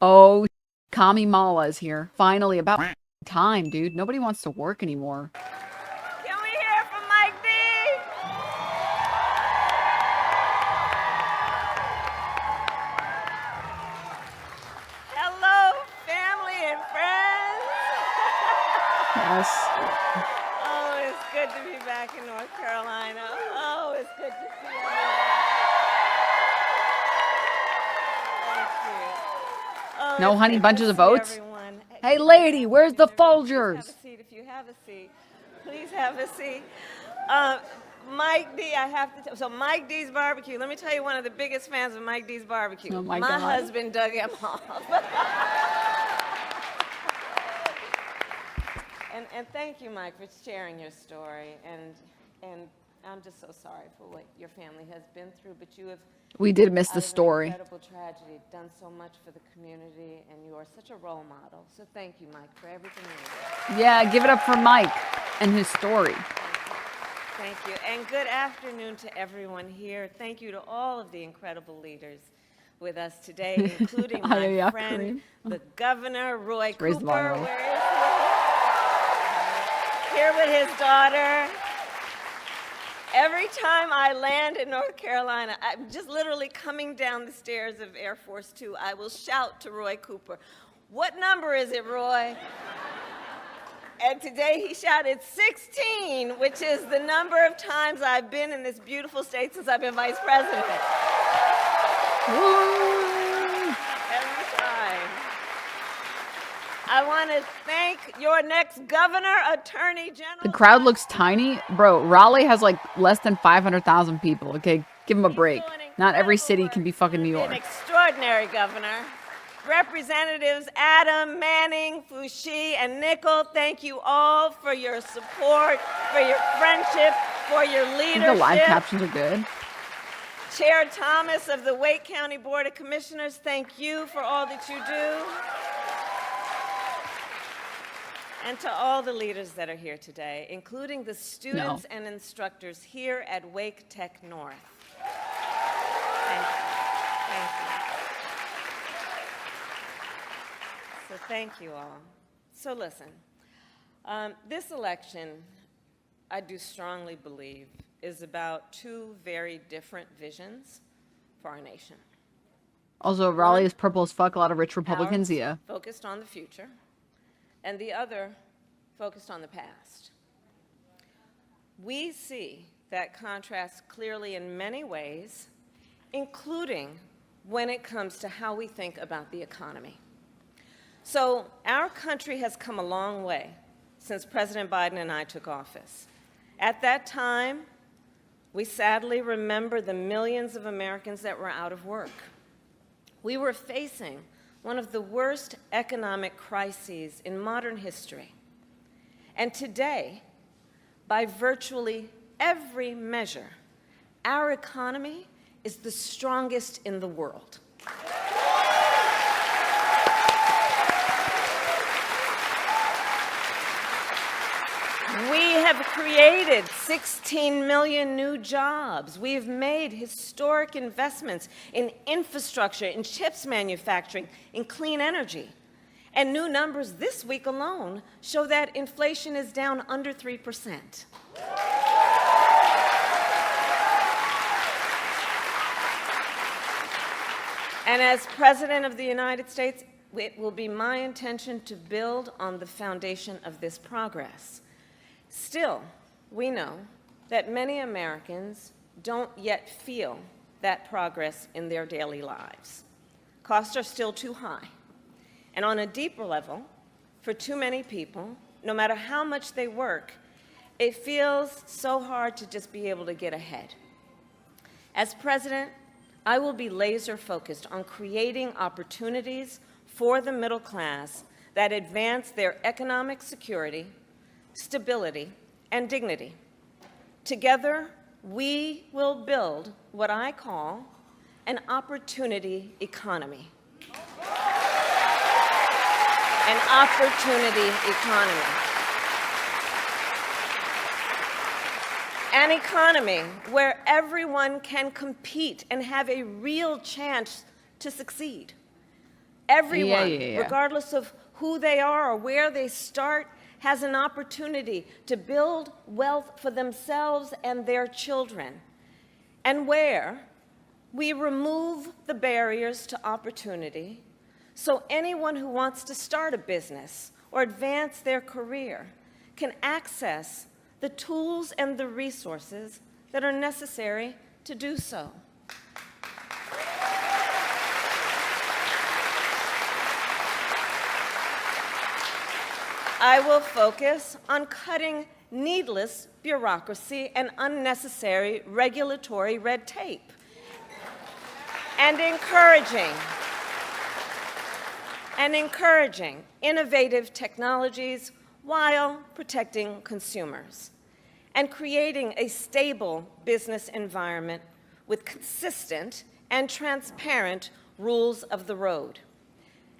Oh, Kamala is here. Finally, about time, dude. Nobody wants to work anymore. Can we hear from Mike D? Hello, family and friends. Yes. Oh, it's good to be back in North Carolina. Oh, it's good to see everyone. Thank you. Oh, No it's honey good to bunches of see oats? everyone. Hey, lady, where's the Please Folgers? have a seat if you have a seat. Please have a seat. Mike D, I have to tell. So Mike D's barbecue. Let me tell you, one of the biggest fans of Mike D's barbecue. Oh my God. Husband dug him off. And thank you, Mike, for sharing your story. And I'm just so sorry for what your family has been through. But you have, We did miss out the of an story. incredible tragedy, done so much for the community, and you are such a role model. So thank you, Mike, for everything you do. Yeah, give it up for Mike and his story. Thank you. And good afternoon to everyone here. Thank you to all of the incredible leaders with us today, including my friend, the Governor, Roy Cooper. Where is he? Here with his daughter. Every time I land in North Carolina, I'm just literally coming down the stairs of Air Force Two, I will shout to Roy Cooper, "What number is it, Roy?" And today he shouted 16, which is the number of times I've been in this beautiful state since I've been vice president. Every time. I want to thank your next governor, attorney general. The crowd looks tiny. Bro, Raleigh has like less than 500,000 people, okay? Give him a break. Not every city can be fucking New York. An extraordinary governor. Representatives Adam, Manning, Foushee, and Nickel, thank you all for your support, for your friendship, for your leadership. The live captions are good. Chair Thomas of the Wake County Board of Commissioners, thank you for all that you do. And to all the leaders that are here today, including the students and instructors here at Wake Tech North. Thank you. Thank you. So thank you all. So listen, this election, I do strongly believe, is about two very different visions for our nation. Also, Raleigh is purple as fuck. A lot of rich Republicans, Ours yeah. Focused on the future, and the other focused on the past. We see that contrast clearly in many ways, including when it comes to how we think about the economy. So our country has come a long way since President Biden and I took office. At that time, we sadly remember the millions of Americans that were out of work. We were facing one of the worst economic crises in modern history. And today, by virtually every measure, our economy is the strongest in the world. We have created 16 million new jobs. We've made historic investments in infrastructure, in chips manufacturing, in clean energy. And new numbers this week alone show that inflation is down under 3%. And as President of the United States, it will be my intention to build on the foundation of this progress. Still, we know that many Americans don't yet feel that progress in their daily lives. Costs are still too high. And on a deeper level, for too many people, no matter how much they work, it feels so hard to just be able to get ahead. As president, I will be laser focused on creating opportunities for the middle class that advance their economic security, stability, and dignity. Together, we will build what I call an opportunity economy. An opportunity economy. An economy where everyone can compete and have a real chance to succeed. Everyone, Yeah. regardless of who they are or where they start, has an opportunity to build wealth for themselves and their children. And where we remove the barriers to opportunity, so anyone who wants to start a business or advance their career can access the tools and the resources that are necessary to do so. I will focus on cutting needless bureaucracy and unnecessary regulatory red tape, and encouraging innovative technologies while protecting consumers, and creating a stable business environment with consistent and transparent rules of the road.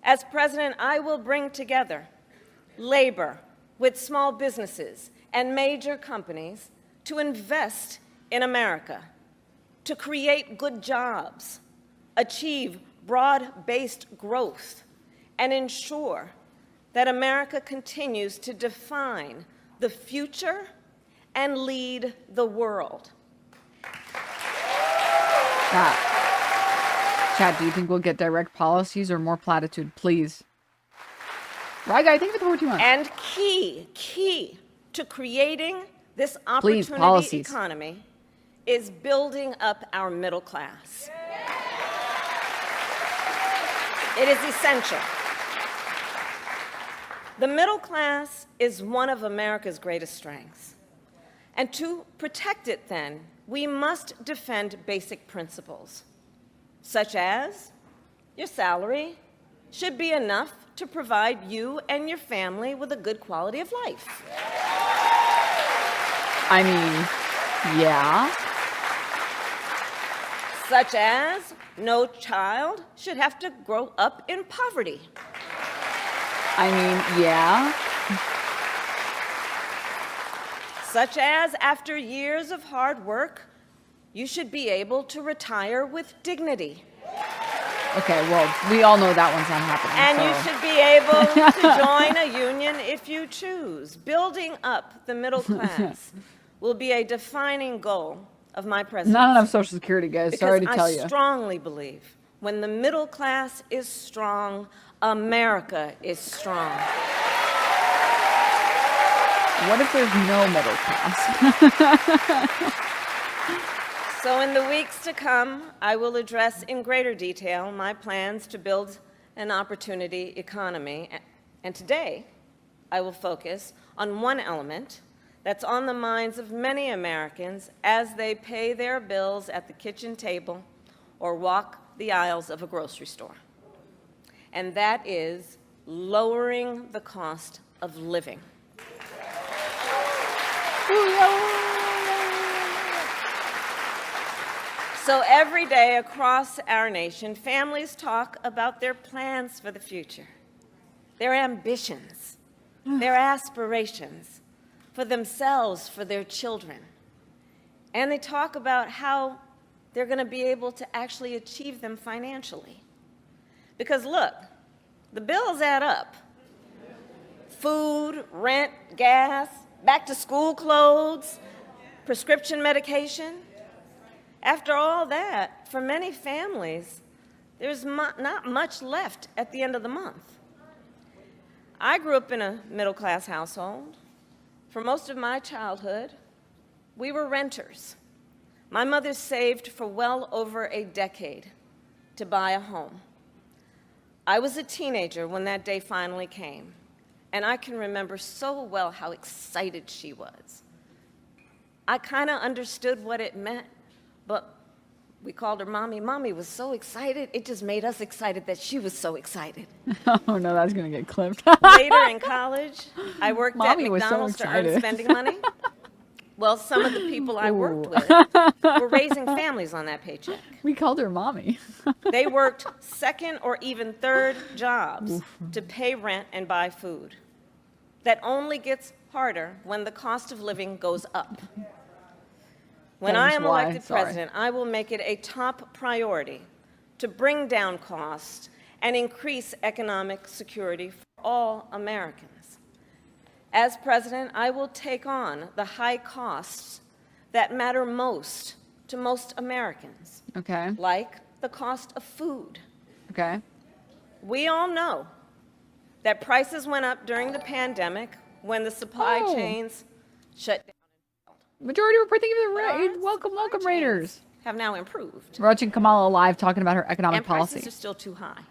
As president, I will bring together labor with small businesses and major companies to invest in America, to create good jobs, achieve broad-based growth, and ensure that America continues to define the future and lead the world. Chad, do you think we'll get direct policies or more platitude? Please. Right, guy, think of the word you want. And key to creating this opportunity economy is building up our middle class. It is essential. The middle class is one of America's greatest strengths. And to protect it, then, we must defend basic principles, such as your salary should be enough to provide you and your family with a good quality of life. I mean, yeah. Such as no child should have to grow up in poverty. I mean, yeah. Such as after years of hard work, you should be able to retire with dignity. Okay, well, we all know that one's not happening. And so. you should be able to join a union if you choose. Building up the middle class will be a defining goal of my presidency. Not enough Social Security, guys. Sorry to tell you. I strongly believe when the middle class is strong, America is strong. What if there's no middle class? So in the weeks to come, I will address in greater detail my plans to build an opportunity economy. And today, I will focus on one element that's on the minds of many Americans as they pay their bills at the kitchen table or walk the aisles of a grocery store. And that is lowering the cost of living. So every day across our nation, families talk about their plans for the future, their ambitions, their aspirations for themselves, for their children. And they talk about how they're going to be able to actually achieve them financially. Because look, the bills add up. Food, rent, gas, back to school clothes, prescription medication. After all that, for many families, there's not much left at the end of the month. I grew up in a middle-class household. For most of my childhood, we were renters. My mother saved for well over a decade to buy a home. I was a teenager when that day finally came, and I can remember so well how excited she was. I kind of understood what it meant, but we called her Mommy. Mommy was so excited, it just made us excited that she was so excited. Oh no, that's gonna get clipped. Later in college, I worked Mommy at was so McDonald's to earn excited. spending money. Well, some of the people I worked with were raising families on that paycheck. We called her Mommy. They worked second or even third jobs to pay rent and buy food. That only gets harder when the cost of living goes up. When I am elected president, I will make it a top priority to bring down costs and increase economic security for all Americans. As president, I will take on the high costs that matter most to most Americans, Okay. like the cost of food. Okay. We all know that prices went up during the pandemic when the supply chains shut down. Majority Report, thank you for But the our welcome, supply welcome, chains Raiders. have now improved, We're watching Kamala live talking about her economic and policy. prices are still too high.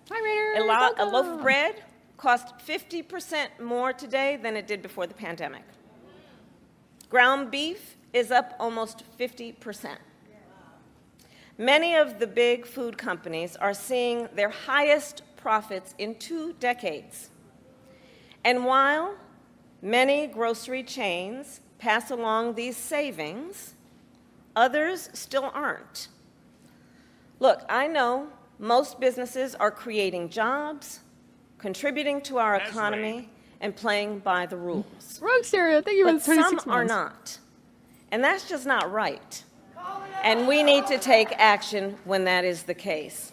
Hi, Raiders. A loaf of bread costs 50% more today than it did before the pandemic. Ground beef is up almost 50%. Many of the big food companies are seeing their highest profits in 2 decades. And while many grocery chains pass along these savings, others still aren't. Look, I know most businesses are creating jobs, contributing to our economy, and playing by the rules. Rogue Stereo, thank you for the But 26 some months. are not. And that's just not right. And we need to take action when that is the case.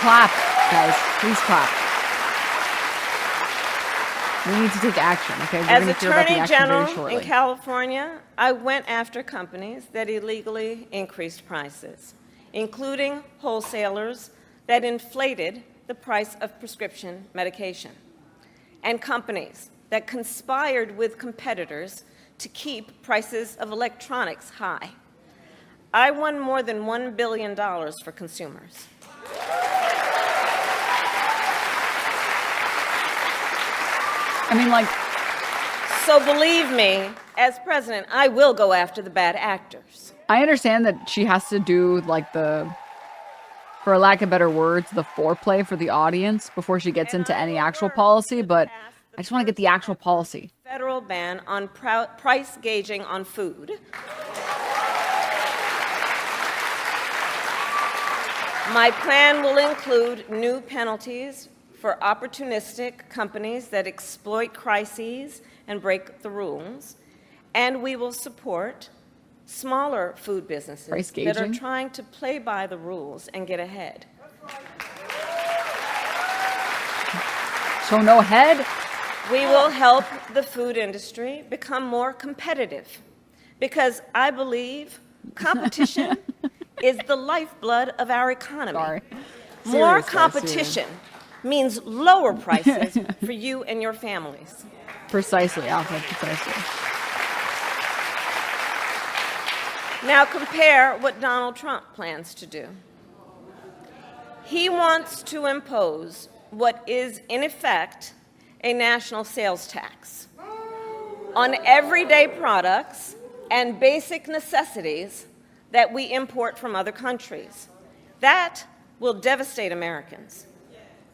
Clap, guys. Please clap. We need to take action, okay? We're As gonna hear about the Attorney action very General shortly. in California, I went after companies that illegally increased prices, including wholesalers that inflated the price of prescription medication, and companies that conspired with competitors to keep prices of electronics high. I won more than $1 billion for consumers. I mean, like, So believe me, as president, I will go after the bad actors. I understand that she has to do, like, for lack of better words, the foreplay for the audience before she gets into any actual policy, but I just want to get the actual policy. Federal ban on price gauging on food. My plan will include new penalties for opportunistic companies that exploit crises and break the rules, and we will support smaller food businesses Price that are gauging? trying to play by the rules and get ahead. So no head? We will help the food industry become more competitive because I believe competition is the lifeblood of our economy. Sorry. More Serious, guys, competition means lower prices for you and your families. Precisely, Alfred, precisely. Now compare what Donald Trump plans to do. He wants to impose what is, in effect, a national sales tax on everyday products and basic necessities that we import from other countries. That will devastate Americans.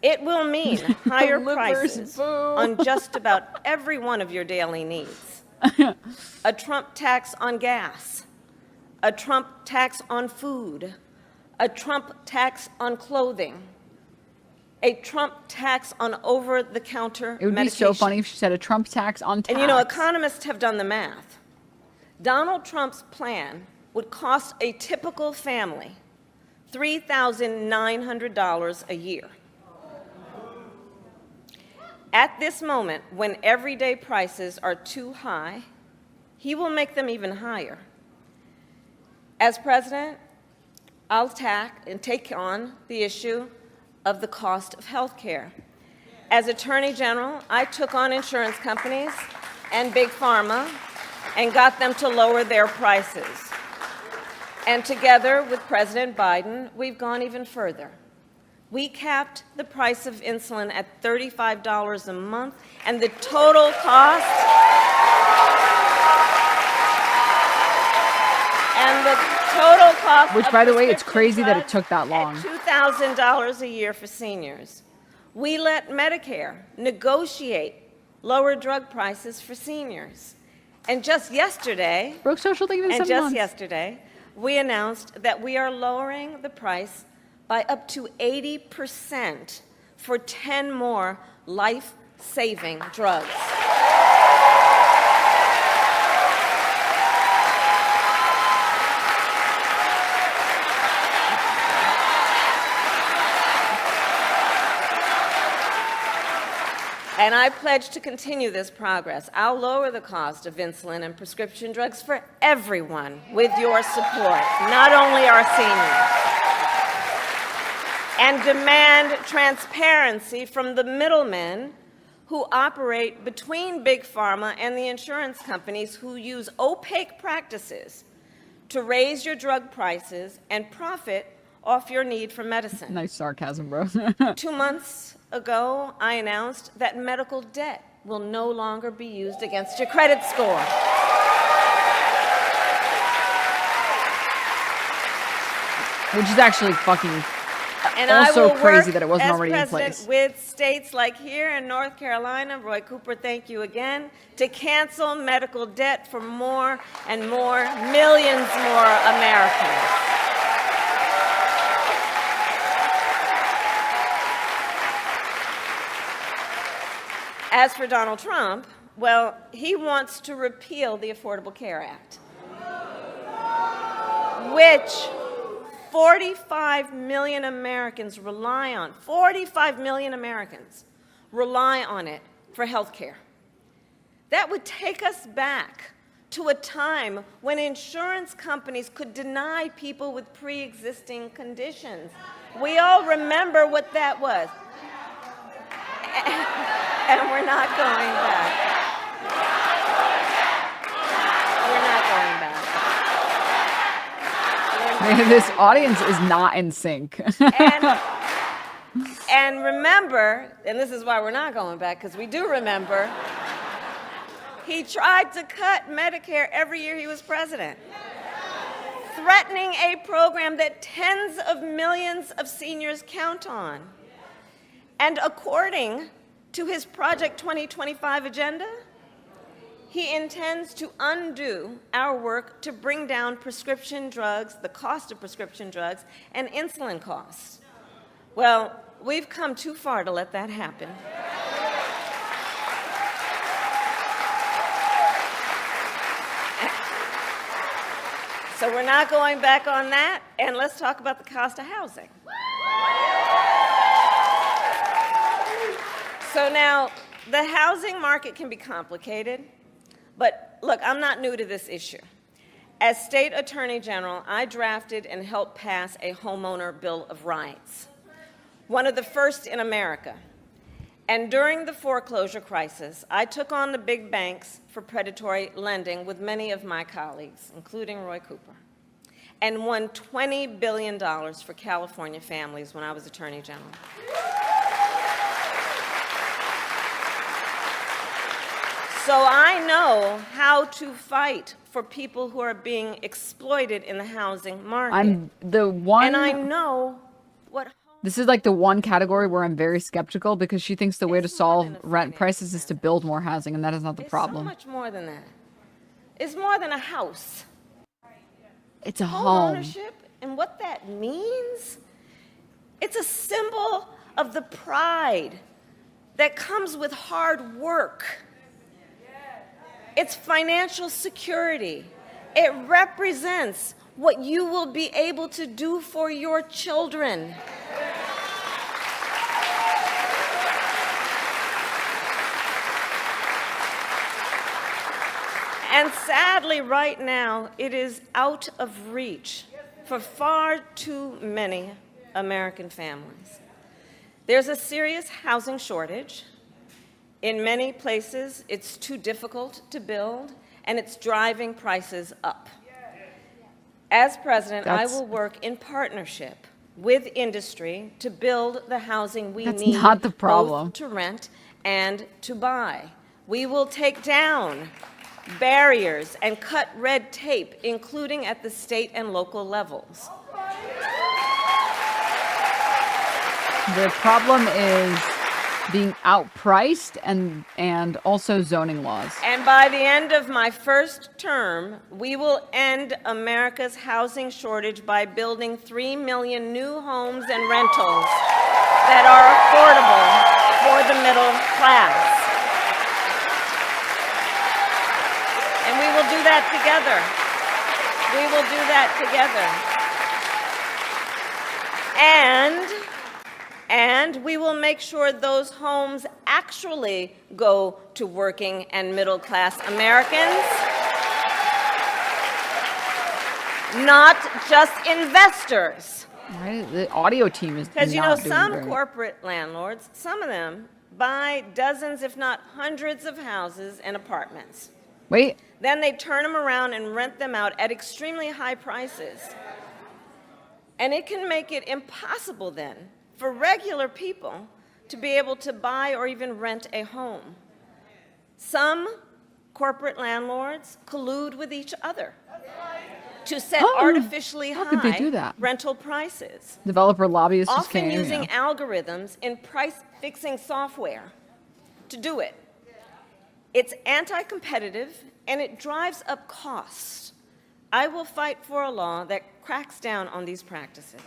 It will mean higher prices on just about every one of your daily needs. A Trump tax on gas, a Trump tax on food, a Trump tax on clothing, a Trump tax on over-the-counter medication. It would be so funny if she said a Trump tax on tax. And you know, economists have done the math. Donald Trump's plan would cost a typical family $3,900 a year. At this moment, when everyday prices are too high, he will make them even higher. As president, I'll take on the issue of the cost of health care. As Attorney General, I took on insurance companies and Big Pharma and got them to lower their prices. And together with President Biden, we've gone even further. We capped the price of insulin at $35 a month, and the total cost Which, by the way, it's crazy that it took that long. $2,000 a year for seniors. We let Medicare negotiate lower drug prices for seniors. And just yesterday, Broke Social, thank you for the 7 months. yesterday, we announced that we are lowering the price by up to 80% for 10 more life-saving drugs. And I pledge to continue this progress. I'll lower the cost of insulin and prescription drugs for everyone with your support, not only our seniors. And demand transparency from the middlemen who operate between Big Pharma and the insurance companies who use opaque practices to raise your drug prices and profit off your need for medicine. Nice sarcasm, bro. 2 months ago, I announced that medical debt will no longer be used against your credit score. Which is actually fucking And also I will crazy work that it wasn't as already in president place. with states like here in North Carolina, Roy Cooper, thank you again, to cancel medical debt for more and more, millions more Americans. As for Donald Trump, well, he wants to repeal the Affordable Care Act, which 45 million Americans rely on. 45 million Americans rely on it for health care. That would take us back to a time when insurance companies could deny people with pre-existing conditions. We all remember what that was. And we're not going back. We're not going back. This audience is not in sync. And remember, and this is why we're not going back, because we do remember, he tried to cut Medicare every year he was president, threatening a program that tens of millions of seniors count on. And according to his Project 2025 agenda, he intends to undo our work to bring down prescription drugs, the cost of prescription drugs, and insulin costs. Well, we've come too far to let that happen. So we're not going back on that, and let's talk about the cost of housing. So now, the housing market can be complicated, but look, I'm not new to this issue. As State Attorney General, I drafted and helped pass a homeowner Bill of Rights, one of the first in America. And during the foreclosure crisis, I took on the big banks for predatory lending with many of my colleagues, including Roy Cooper, and won $20 billion for California families when I was Attorney General. So I know how to fight for people who are being exploited in the housing market. I'm the one. And I know what. This is like the one category where I'm very skeptical because she thinks the way to solve rent prices is to build more housing, and that is not the problem. It's so much more than that. It's more than a house. It's a Home home. ownership and what that means, it's a symbol of the pride that comes with hard work. It's financial security. It represents what you will be able to do for your children. And sadly, right now, it is out of reach for far too many American families. There's a serious housing shortage. In many places, it's too difficult to build, and it's driving prices up. As president, I will work in partnership with industry to build the housing we need, not the problem. both to rent and to buy. We will take down barriers and cut red tape, including at the state and local levels. The problem is being outpriced and also zoning laws. And by the end of my first term, we will end America's housing shortage by building 3 million new homes and rentals that are affordable for the middle class. And we will do that together. We will do that together. And we will make sure those homes actually go to working and middle-class Americans, not just investors. Right? The audio team is Because, not doing some great. corporate landlords, some of them buy dozens, if not hundreds of houses and apartments. Wait, Then they turn them around and rent them out at extremely high prices. And it can make it impossible then for regular people to be able to buy or even rent a home. Some corporate landlords collude with each other to set artificially how could they do high that? rental prices, developer lobbyists just often came. using algorithms in price-fixing software to do it. It's anti-competitive, and it drives up costs. I will fight for a law that cracks down on these practices.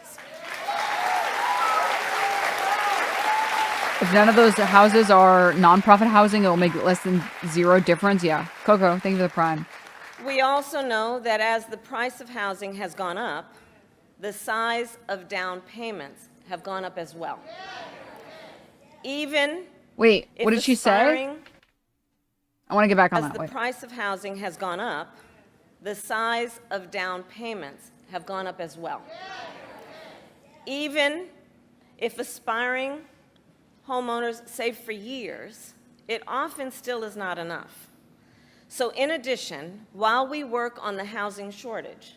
If none of those houses are nonprofit housing, it will make less than zero difference. Yeah. Coco, thank you for the prime. We also know that as the price of housing has gone up, the size of down payments have gone up as well. Even Wait, if what did she say? aspiring- I want to get back on As that. the Wait. price of housing has gone up, the size of down payments have gone up as well. Even if aspiring homeowners save for years, it often still is not enough. So in addition, while we work on the housing shortage,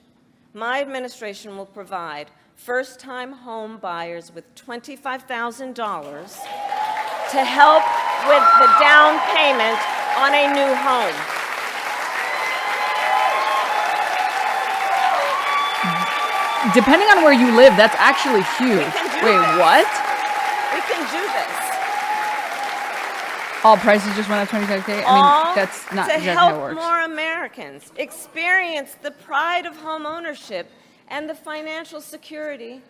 my administration will provide first-time home buyers with $25,000 to help with the down payment on a new home. Depending on where you live, that's actually huge. can do Wait, this. what? We can do this. All prices just went up 25K? I mean, that's not to exactly how it help works. more Americans experience the pride of home ownership and the financial security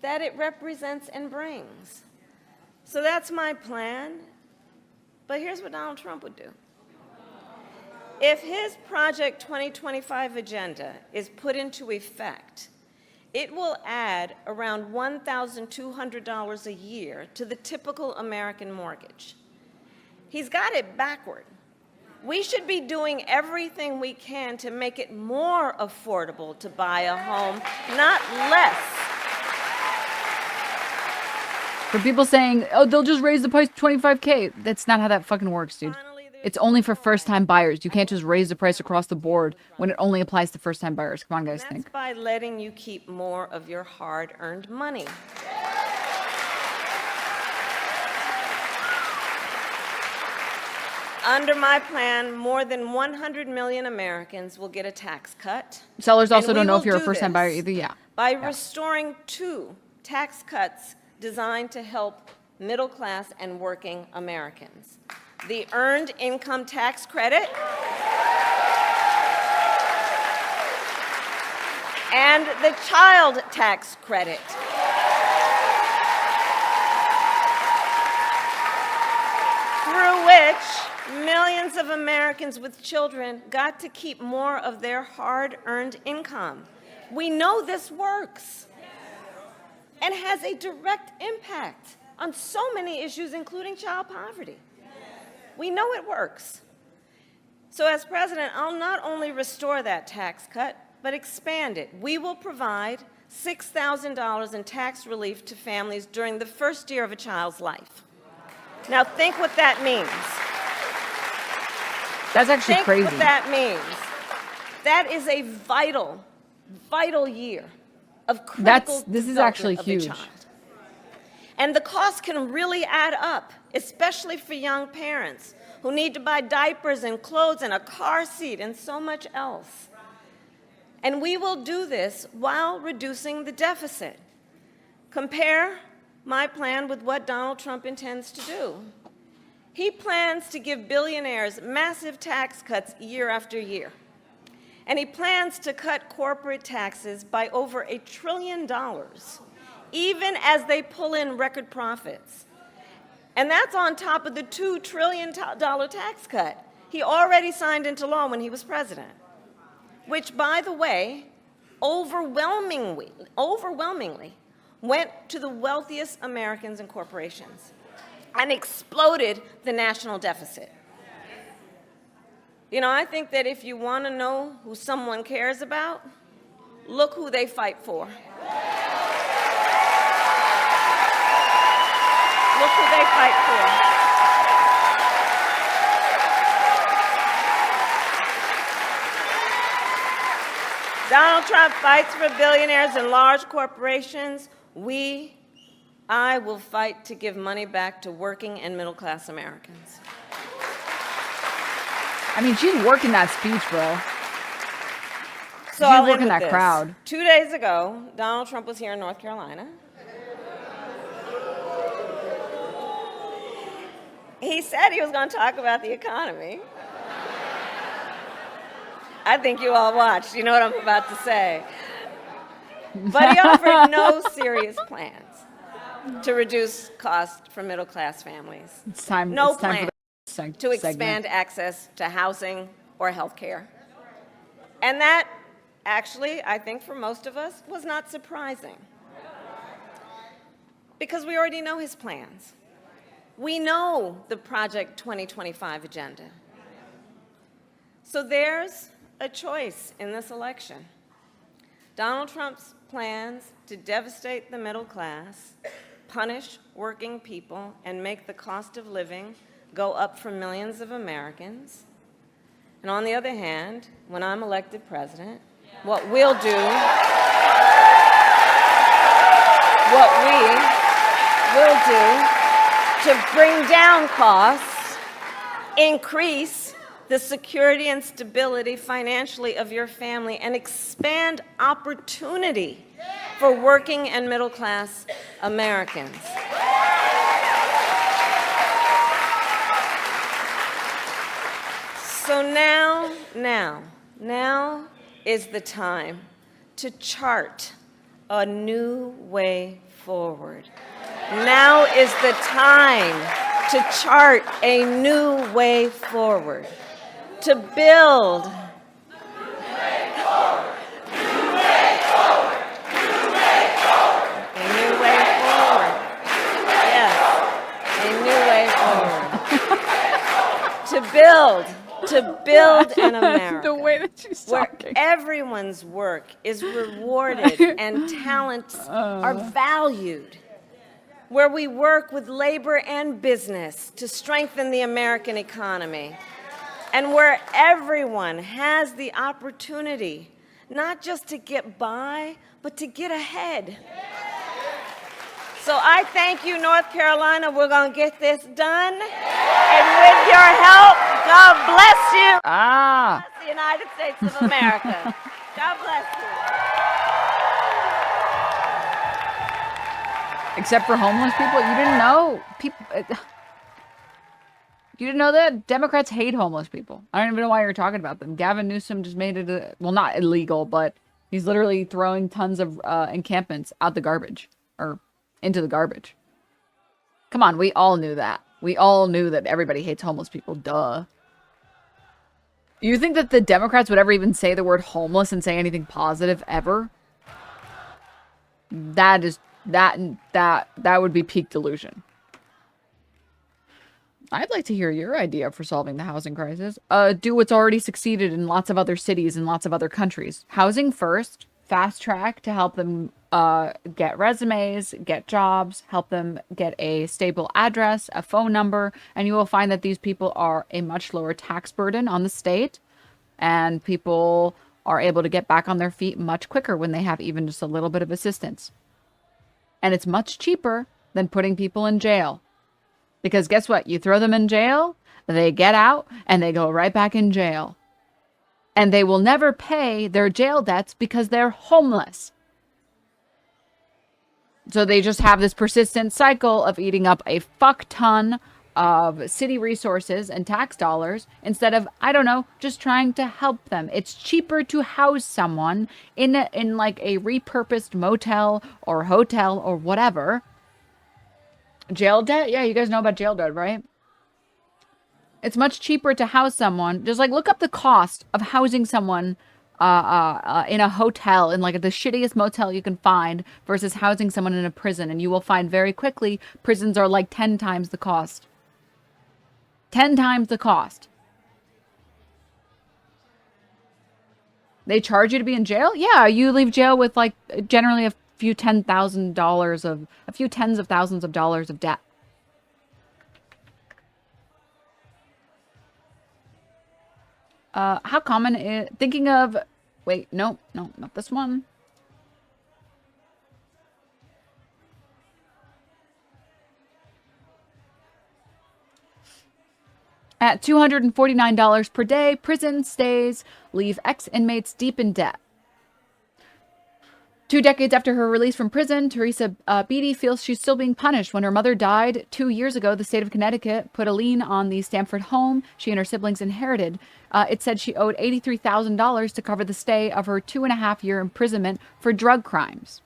that it represents and brings. So that's my plan. But here's what Donald Trump would do. If his Project 2025 agenda is put into effect, it will add around $1,200 a year to the typical American mortgage. He's got it backward. We should be doing everything we can to make it more affordable to buy a home, not less. For people saying, oh, they'll just raise the price to 25K. That's not how that fucking works, dude. Finally, there's It's only for first-time buyers. You can't just raise the price across the board when it only applies to first-time buyers. Come on, guys, That's think. by letting you keep more of your hard-earned money. Under my plan, more than 100 million Americans will get a tax cut. Sellers also And we don't know will if you're a do first-time this buyer either. Yeah. by restoring 2 tax cuts designed to help middle-class and working Americans. The Earned Income Tax Credit and the Child Tax Credit. Through which millions of Americans with children got to keep more of their hard-earned income. We know this works and has a direct impact on so many issues, including child poverty. We know it works. So as president, I'll not only restore that tax cut, but expand it. We will provide $6,000 in tax relief to families during the first year of a child's life. Now think what that means. That's actually Think crazy. what that means. That is a vital, vital year of critical This is development actually of a huge. child. And the cost can really add up, especially for young parents who need to buy diapers and clothes and a car seat and so much else. And we will do this while reducing the deficit. Compare my plan with what Donald Trump intends to do. He plans to give billionaires massive tax cuts year after year. And he plans to cut corporate taxes by over $1 trillion, even as they pull in record profits. And that's on top of the $2 trillion tax cut he already signed into law when he was president, which, by the way, overwhelmingly went to the wealthiest Americans and corporations and exploded the national deficit. You know, I think that if you want to know who someone cares about, look who they fight for. Look who they fight for. Donald Trump fights for billionaires and large corporations. I will fight to give money back to working and middle-class Americans. I mean, she's working that speech, bro. So She's I'll end working with that this. crowd. 2 days ago, Donald Trump was here in North Carolina. He said he was going to talk about the economy. I think you all watched. You know what I'm about to say. But he offered no serious plans to reduce costs for middle-class families. It's time. No it's time plan for the to expand access to housing or health care. And that, actually, I think for most of us, was not surprising. Because we already know his plans. We know the Project 2025 agenda. So there's a choice in this election. Donald Trump's plans to devastate the middle class, punish working people, and make the cost of living go up for millions of Americans. And on the other hand, when I'm elected president, what we will do to bring down costs, increase the security and stability financially of your family, and expand opportunity for working and middle-class Americans. So now is the time to chart a new way forward. Now is the time to chart a new way forward, to build to build an America The way that she's where talking. everyone's work is rewarded and talents are valued, where we work with labor and business to strengthen the American economy, and where everyone has the opportunity not just to get by, but to get ahead. So I thank you, North Carolina. We're going to get this done. And with your help, God bless you. Ah. Bless the United States of America. God bless you. Except for homeless people, you didn't know. You didn't know that? Democrats hate homeless people. I don't even know why you're talking about them. Gavin Newsom just made it, well, not illegal, but he's literally throwing tons of encampments out the garbage. Or into the garbage. Come on, we all knew that. We all knew that everybody hates homeless people. Duh. You think that the Democrats would ever even say the word homeless and say anything positive ever? That would be peak delusion. I'd like to hear your idea for solving the housing crisis. Do what's already succeeded in lots of other cities and lots of other countries. Housing first, fast track to help them get resumes, get jobs, help them get a stable address, a phone number, and you will find that these people are a much lower tax burden on the state, and people are able to get back on their feet much quicker when they have even just a little bit of assistance. And it's much cheaper than putting people in jail. Because guess what? You throw them in jail, they get out, and they go right back in jail. And they will never pay their jail debts because they're homeless. So they just have this persistent cycle of eating up a fuck ton of city resources and tax dollars instead of, I don't know, just trying to help them. It's cheaper to house someone in like a repurposed motel or hotel or whatever. Jail debt? Yeah, you guys know about jail debt, right? It's much cheaper to house someone. Just like look up the cost of housing someone in a hotel, in like the shittiest motel you can find, versus housing someone in a prison. And you will find very quickly prisons are like 10 times the cost. 10 times the cost. They charge you to be in jail? Yeah, you leave jail with like generally a few tens of thousands of dollars of debt. How common is thinking of, wait, no, not this one. At $249 per day, prison stays leave ex-inmates deep in debt. 2 decades after her release from prison, Teresa Beatty feels she's still being punished. When her mother died 2 years ago, the state of Connecticut put a lien on the Stamford home she and her siblings inherited. It said she owed $83,000 to cover the stay of her 2.5-year imprisonment for drug crimes.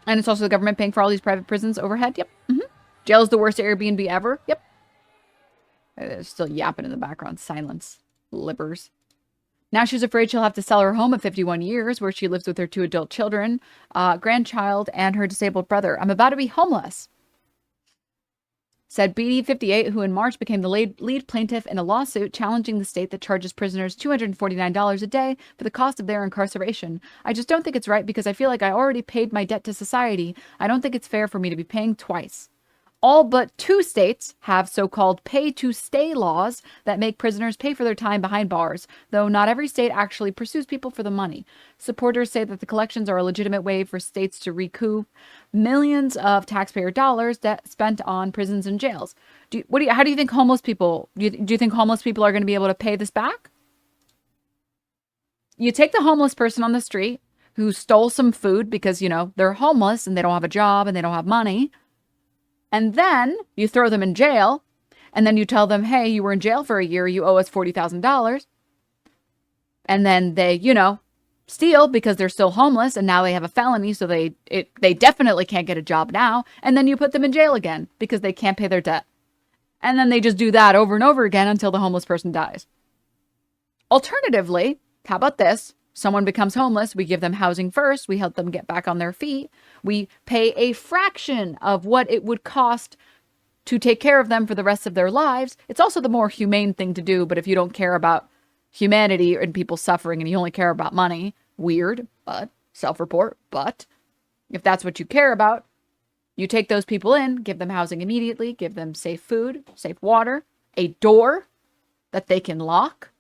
And it's also the government paying for all these private prisons overhead. Yep. Jail is the worst Airbnb ever. Yep. They're still yapping in the background. Silence. Libbers. Now she's afraid she'll have to sell her home at 51 years, where she lives with her 2 adult children, grandchild, and her disabled brother. I'm about to be homeless, said Beatty, 58, who in March became the lead plaintiff in a lawsuit challenging the state that charges prisoners $249 a day for the cost of their incarceration. I just don't think it's right because I feel like I already paid my debt to society. I don't think it's fair for me to be paying twice. All but 2 states have so-called pay-to-stay laws that make prisoners pay for their time behind bars, though not every state actually pursues people for the money. Supporters say that the collections are a legitimate way for states to recoup millions of taxpayer dollars spent on prisons and jails. How do you think homeless people, do you think homeless people are going to be able to pay this back? You take the homeless person on the street who stole some food because, they're homeless and they don't have a job and they don't have money. And then you throw them in jail, and then you tell them, hey, you were in jail for a year, you owe us $40,000. And then they, steal because they're still homeless, and now they have a felony, so they definitely can't get a job now. And then you put them in jail again because they can't pay their debt. And then they just do that over and over again until the homeless person dies. Alternatively, how about this? Someone becomes homeless, we give them housing first, we help them get back on their feet, we pay a fraction of what it would cost to take care of them for the rest of their lives. It's also the more humane thing to do, but if you don't care about humanity and people suffering and you only care about money, weird, but self-report, but if that's what you care about, you take those people in, give them housing immediately, give them safe food, safe water, a door that they can lock,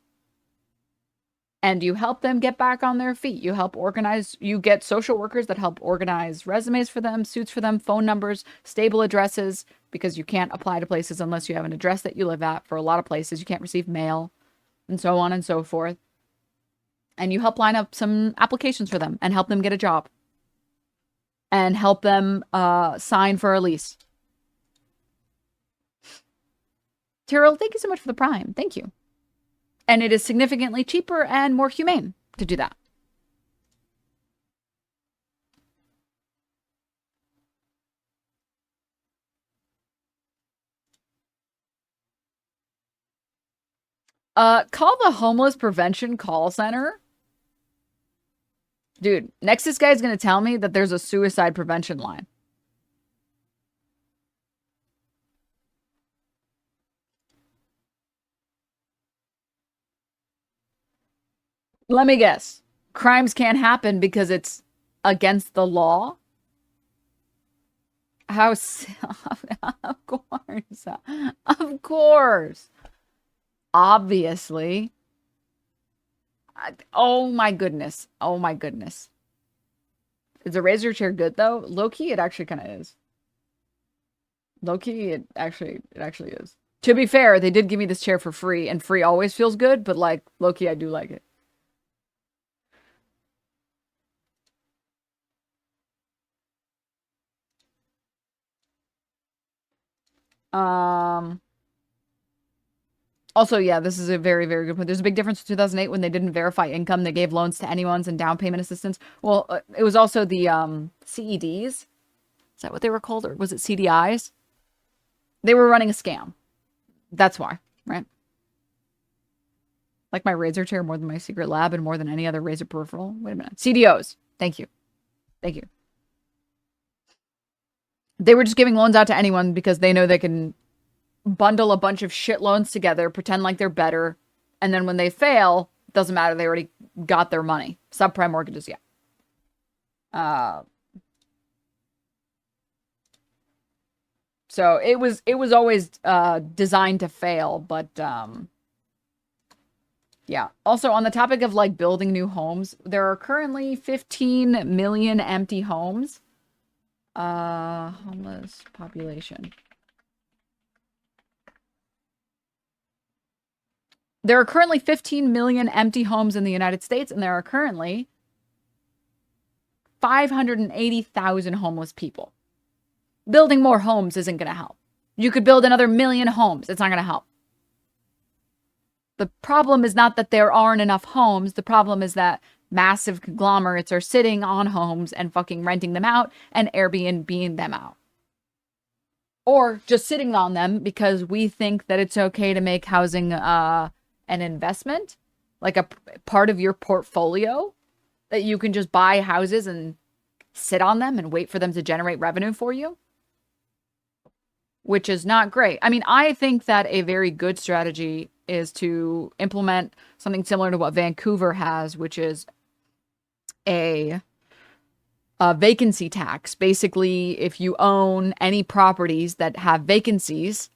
and you help them get back on their feet. You help organize, you get social workers that help organize resumes for them, suits for them, phone numbers, stable addresses, because you can't apply to places unless you have an address that you live at. For a lot of places, you can't receive mail, and so on and so forth. And you help line up some applications for them and help them get a job. And help them sign for a lease. Tyrell, thank you so much for the Prime. Thank you. And it is significantly cheaper and more humane to do that. Call the homeless prevention call center. Dude, next this guy's going to tell me that there's a suicide prevention line. Let me guess. Crimes can't happen because it's against the law? How? Of course. Of course. Obviously. Oh my goodness. Oh my goodness. Is a razor chair good though? Low-key, it actually kind of is. Low-key, it actually is. To be fair, they did give me this chair for free, and free always feels good, but like, low-key, I do like it. Also, yeah, this is a very, very good point. There's a big difference in 2008 when they didn't verify income. They gave loans to anyone's and down payment assistance. Well, it was also the CEDs. Is that what they were called? Or was it CDIs? They were running a scam. That's why, right? Like my razor chair more than my secret lab and more than any other razor peripheral. Wait a minute. CDOs. Thank you. Thank you. They were just giving loans out to anyone because they know they can bundle a bunch of shit loans together, pretend like they're better, and then when they fail, it doesn't matter. They already got their money. Subprime mortgages, yeah. So it was always designed to fail, but yeah. Also, on the topic of like building new homes, there are currently 15 million empty homes. Homeless population. There are currently 15 million empty homes in the United States, and there are currently 580,000 homeless people. Building more homes isn't going to help. You could build another million homes. It's not going to help. The problem is not that there aren't enough homes. The problem is that massive conglomerates are sitting on homes and fucking renting them out and Airbnb-ing them out. Or just sitting on them because we think that it's okay to make housing an investment, like a part of your portfolio, that you can just buy houses and sit on them and wait for them to generate revenue for you, which is not great. I mean, I think that a very good strategy is to implement something similar to what Vancouver has, which is a vacancy tax. Basically, if you own any properties that have vacancies,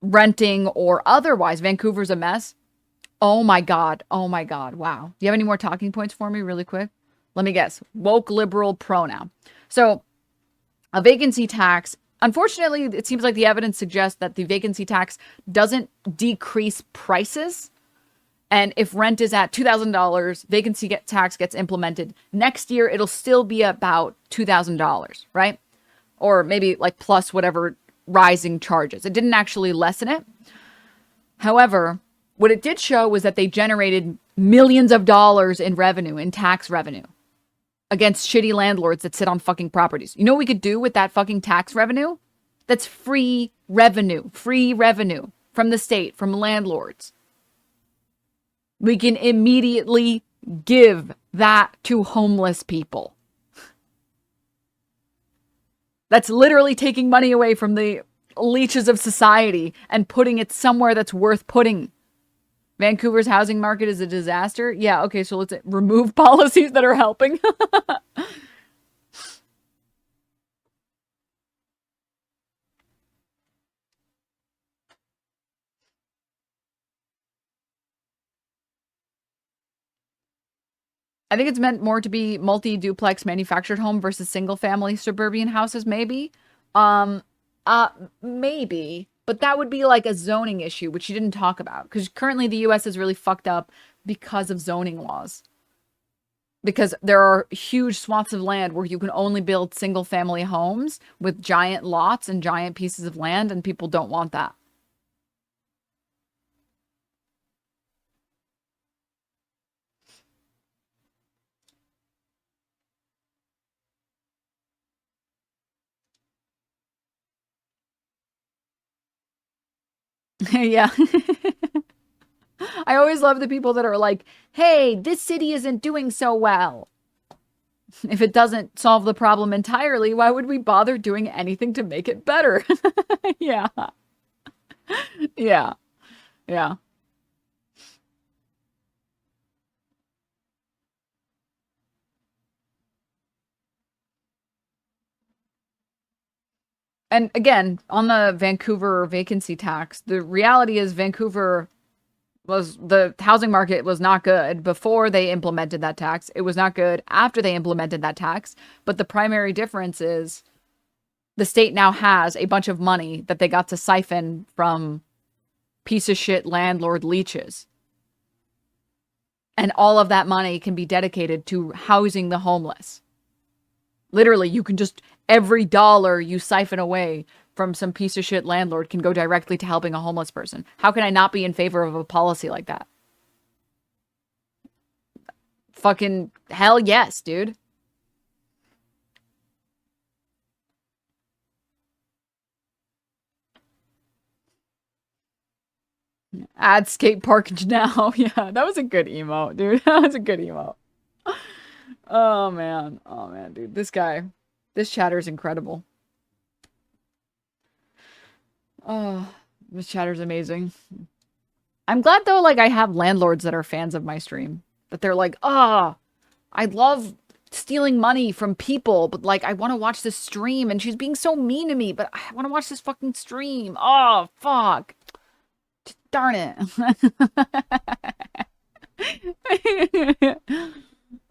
renting or otherwise, Vancouver's a mess. Oh my God. Oh my God. Wow. Do you have any more talking points for me really quick? Let me guess. Woke liberal pronoun. So a vacancy tax, unfortunately, it seems like the evidence suggests that the vacancy tax doesn't decrease prices. And if rent is at $2,000, vacancy tax gets implemented. Next year, it'll still be about $2,000, right? Or maybe like plus whatever rising charges. It didn't actually lessen it. However, what it did show was that they generated millions of dollars in revenue, in tax revenue, against shitty landlords that sit on fucking properties. You know what we could do with that fucking tax revenue? That's free revenue from the state, from landlords. We can immediately give that to homeless people. That's literally taking money away from the leeches of society and putting it somewhere that's worth putting. Vancouver's housing market is a disaster. Yeah, okay, so let's remove policies that are helping. I think it's meant more to be multi-duplex manufactured home versus single-family suburban houses, maybe. Maybe. But that would be like a zoning issue, which you didn't talk about. Because currently the US is really fucked up because of zoning laws. Because there are huge swaths of land where you can only build single-family homes with giant lots and giant pieces of land, and people don't want that. Yeah. I always love the people that are like, hey, this city isn't doing so well. If it doesn't solve the problem entirely, why would we bother doing anything to make it better? Yeah. Yeah. Yeah. And again, on the Vancouver vacancy tax, the reality is Vancouver the housing market was not good before they implemented that tax. It was not good after they implemented that tax. But the primary difference is the state now has a bunch of money that they got to siphon from piece of shit landlord leeches. And all of that money can be dedicated to housing the homeless. Literally, you can just, every dollar you siphon away from some piece of shit landlord can go directly to helping a homeless person. How can I not be in favor of a policy like that? Fucking hell yes, dude. Add skate park now. Yeah, that was a good emote, dude. That was a good emote. Oh man. Oh man, dude. This guy. This chatter is incredible. Oh, this chatter's amazing. I'm glad though, like I have landlords that are fans of my stream. That they're like, ah, oh, I love stealing money from people, but like I want to watch this stream and she's being so mean to me, but I want to watch this fucking stream. Oh, fuck. Darn it.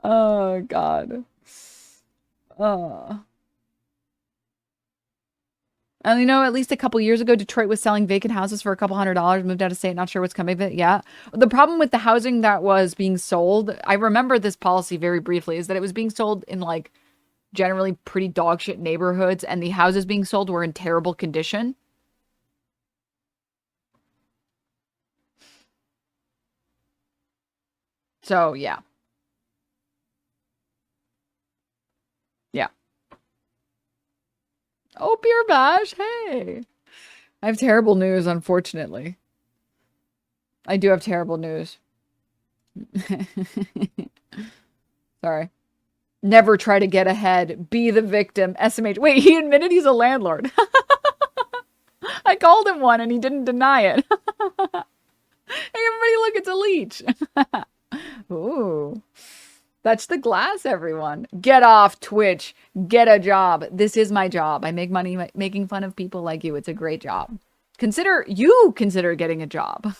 Oh, God. And you know, at least a couple years ago, Detroit was selling vacant houses for a couple $100, moved out of state, not sure what's coming of it. Yeah. The problem with the housing that was being sold, I remember this policy very briefly, is that it was being sold in like generally pretty dog shit neighborhoods, and the houses being sold were in terrible condition. So, yeah. Yeah. Oh, Beer Bash, hey. I have terrible news, unfortunately. I do have terrible news. Sorry. Never try to get ahead. Be the victim. SMH. Wait, he admitted he's a landlord. I called him one and he didn't deny it. Hey, everybody look, it's a leech. Ooh. That's the glass, everyone. Get off Twitch. Get a job. This is my job. I make money making fun of people like you. It's a great job. Consider getting a job.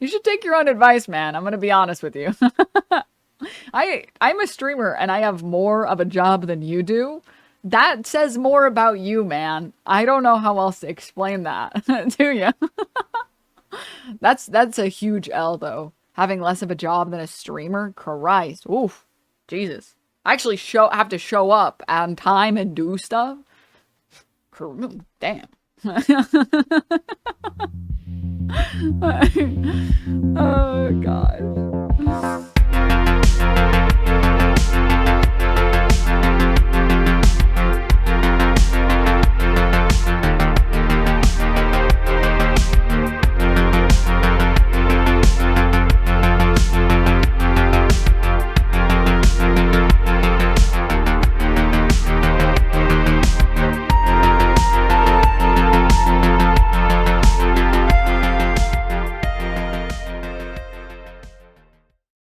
You should take your own advice, man. I'm going to be honest with you. I'm a streamer and I have more of a job than you do. That says more about you, man. I don't know how else to explain that to you. That's a huge L, though. Having less of a job than a streamer? Christ. Oof. Jesus. I actually have to show up on time and do stuff? Damn.